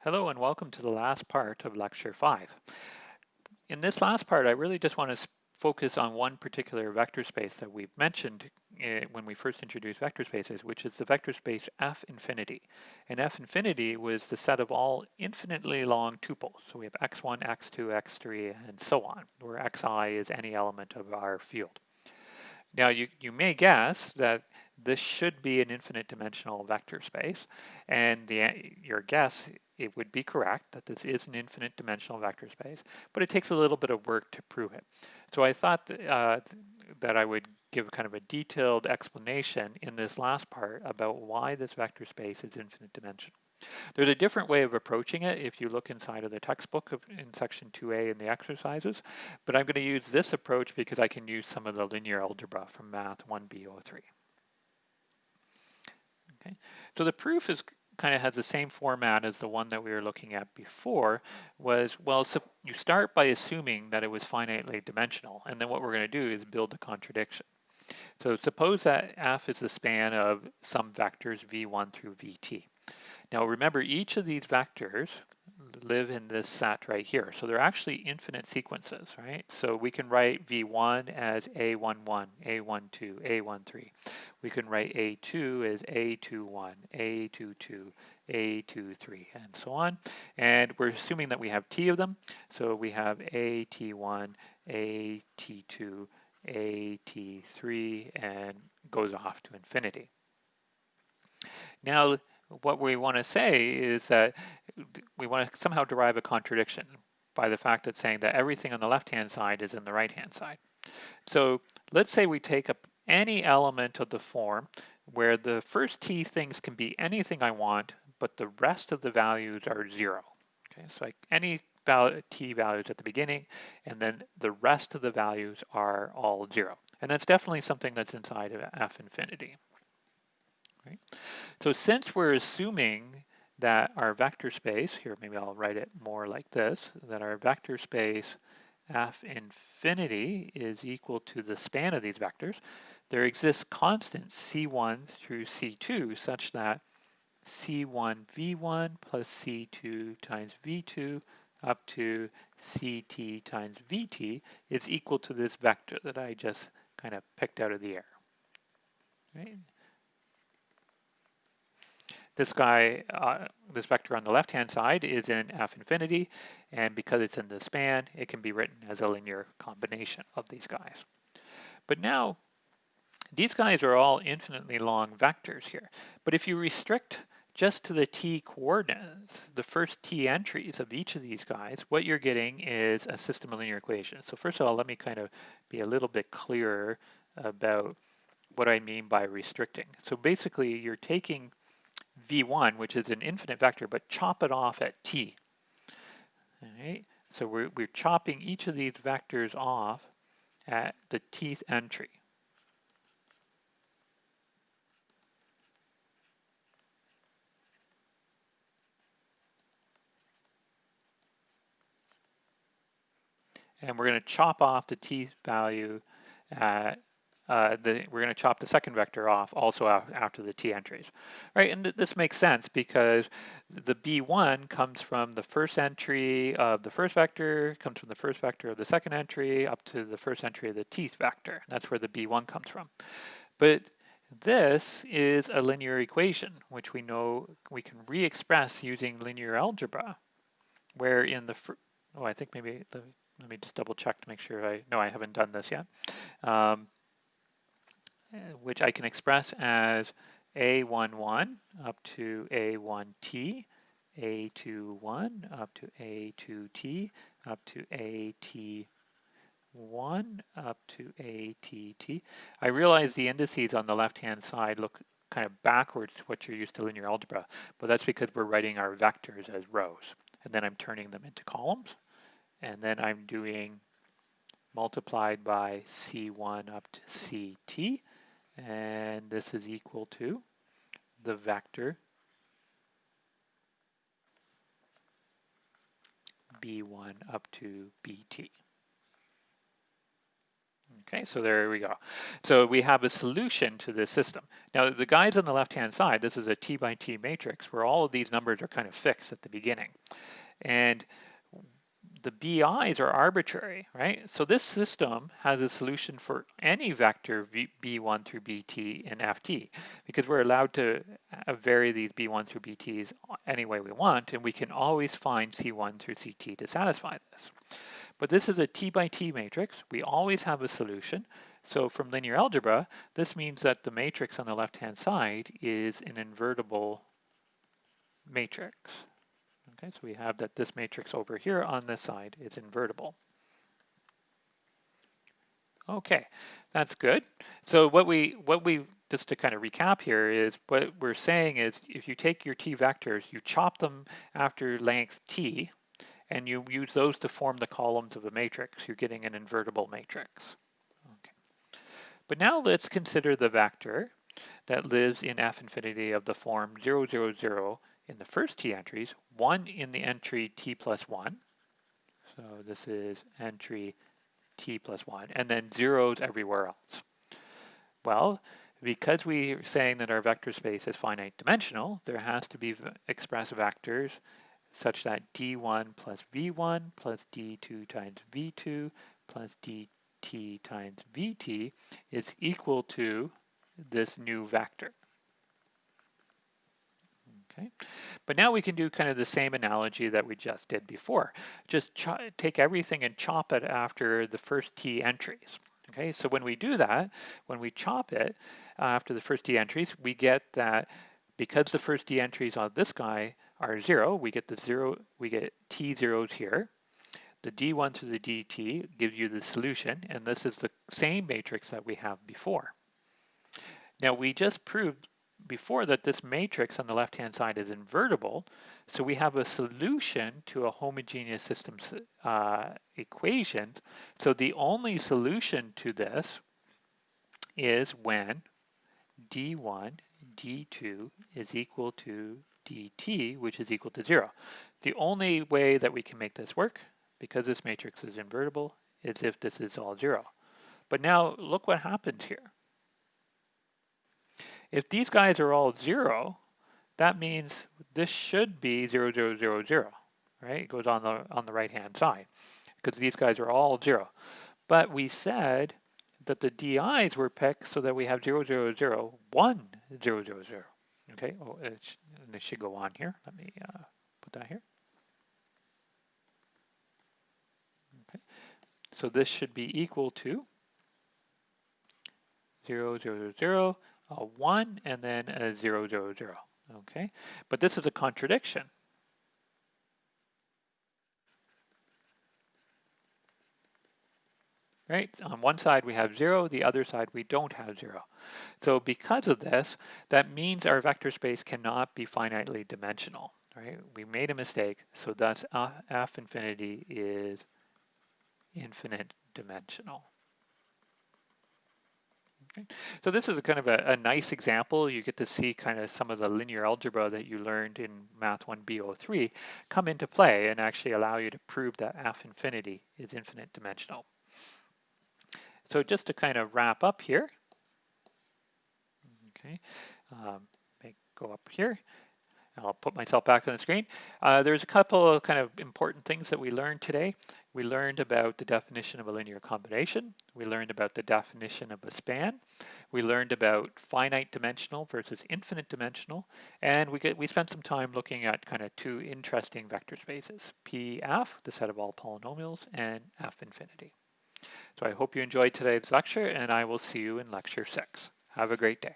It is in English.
Hello and welcome to the last part of Lecture 5. In this last part, I really just want to focus on one particular vector space that we've mentioned when we first introduced vector spaces, which is the vector space F infinity. And F infinity was the set of all infinitely long tuples. So we have x1, x2, x3, and so on, where xi is any element of our field. Now you may guess that this should be an infinite dimensional vector space, and your guess, it would be correct that this is an infinite dimensional vector space, but it takes a little bit of work to prove it. So I thought that I would give kind of a detailed explanation in this last part about why this vector space is infinite dimensional. There's a different way of approaching it if you look inside of the textbook in section 2A in the exercises, but I'm going to use this approach because I can use some of the linear algebra from Math 1B03. Okay, so the proof is kind of has the same format as the one that we were looking at before. So you start by assuming that it was finitely dimensional, and then what we're going to do is build a contradiction. So suppose that F is the span of some vectors v1 through vt. Now remember, each of these vectors live in this set right here. So they're actually infinite sequences, right? So we can write v1 as a11, a12, a13. We can write a2 as a21, a22, a23, and so on. And we're assuming that we have t of them. So we have at1, at2, at3, and goes off to infinity. Now, what we want to say is that we want to somehow derive a contradiction by the fact that saying that everything on the left-hand side is in the right-hand side. So let's say we take up any element of the form where the first t things can be anything I want, but the rest of the values are 0. Okay, so like any t values at the beginning, and then the rest of the values are all 0. And that's definitely something that's inside of F infinity. Right? So since we're assuming that our vector space, here maybe I'll write it more like this, that our vector space F infinity is equal to the span of these vectors, there exists constants C1 through C2 such that C1 V1 plus C2 times V2 up to CT times VT is equal to this vector that I just kind of picked out of the air. Right? This guy, this vector on the left-hand side is in F infinity, and because it's in the span, it can be written as a linear combination of these guys. But now, these guys are all infinitely long vectors here. But if you restrict just to the t coordinates, the first t entries of each of these guys, what you're getting is a system of linear equations. So first of all, let me kind of be a little bit clearer about what I mean by restricting. So basically, you're taking v1, which is an infinite vector, but chop it off at t. All right? So we're chopping each of these vectors off at the tth entry. And we're going to chop off the tth value at we're going to chop the second vector off also after the t entries, right? And this makes sense because the b1 comes from the first entry of the first vector, comes from the first vector of the second entry up to the first entry of the tth vector. That's where the b1 comes from. But this is a linear equation, which we know we can re-express using linear algebra, where in the I think maybe let me just double check to make sure I haven't done this yet. Which I can express as a11 up to a1t, a21 up to a2t, up to at1 up to att. I realize the indices on the left-hand side look kind of backwards to what you're used to linear algebra, but that's because we're writing our vectors as rows, and then I'm turning them into columns, and then I'm doing multiplied by C1 up to CT, and this is equal to the vector B1 up to BT. Okay, so there we go. So we have a solution to this system. Now the guys on the left-hand side, this is a T by T matrix where all of these numbers are kind of fixed at the beginning. And the BIs are arbitrary, right? So this system has a solution for any vector B1 through BT and FT, because we're allowed to vary these B1 through BTs any way we want, and we can always find C1 through CT to satisfy this. But this is a T by T matrix. We always have a solution. So from linear algebra, this means that the matrix on the left-hand side is an invertible matrix. Okay, so we have that this matrix over here on this side is invertible. Okay, that's good. So what we just to kind of recap here is what we're saying is if you take your T vectors, you chop them after length T, and you use those to form the columns of a matrix, you're getting an invertible matrix. Okay. But now let's consider the vector that lives in F infinity of the form 0, 0, 0 in the first T entries, 1 in the entry T plus 1. So this is entry T plus 1, and then zeros everywhere else. Well, because we're saying that our vector space is finite dimensional, there has to be express vectors such that d1 plus v1 plus d2 times v2 plus dt times vt is equal to this new vector. Okay, but now we can do kind of the same analogy that we just did before. Just take everything and chop it after the first t entries. Okay, so when we do that, when we chop it after the first t entries, we get that because the first t entries on this guy are 0, we get t zeros here. The d1 through the dt gives you the solution, and this is the same matrix that we have before. Now we just proved before that this matrix on the left-hand side is invertible, so we have a solution to a homogeneous system equation. So the only solution to this is when d1, d2 is equal to dt, which is equal to 0. The only way that we can make this work, because this matrix is invertible, is if this is all 0. But now look what happens here. If these guys are all 0, that means this should be 0, 0, 0, 0, right? It goes on the right-hand side because these guys are all 0. But we said that the DIs were picked so that we have 0, 0, 0, 1, 0, 0, 0. Okay, oh, and it should go on here. Let me put that here. Okay, so this should be equal to 0, 0, 0, 1, and then a 0, 0, 0. Okay, but this is a contradiction. Right, on one side we have 0, the other side we don't have 0. So because of this, that means our vector space cannot be finitely dimensional. Right, we made a mistake, so thus F infinity is infinite dimensional. Okay. So this is a kind of a nice example. You get to see kind of some of the linear algebra that you learned in Math 1 B03 come into play and actually allow you to prove that F infinity is infinite dimensional. So just to kind of wrap up here, okay, go up here. I'll put myself back on the screen. There's a couple of kind of important things that we learned today. We learned about the definition of a linear combination. We learned about the definition of a span. We learned about finite dimensional versus infinite dimensional. And we spent some time looking at kind of two interesting vector spaces, PF, the set of all polynomials, and F infinity. So I hope you enjoyed today's lecture, and I will see you in lecture 6. Have a great day.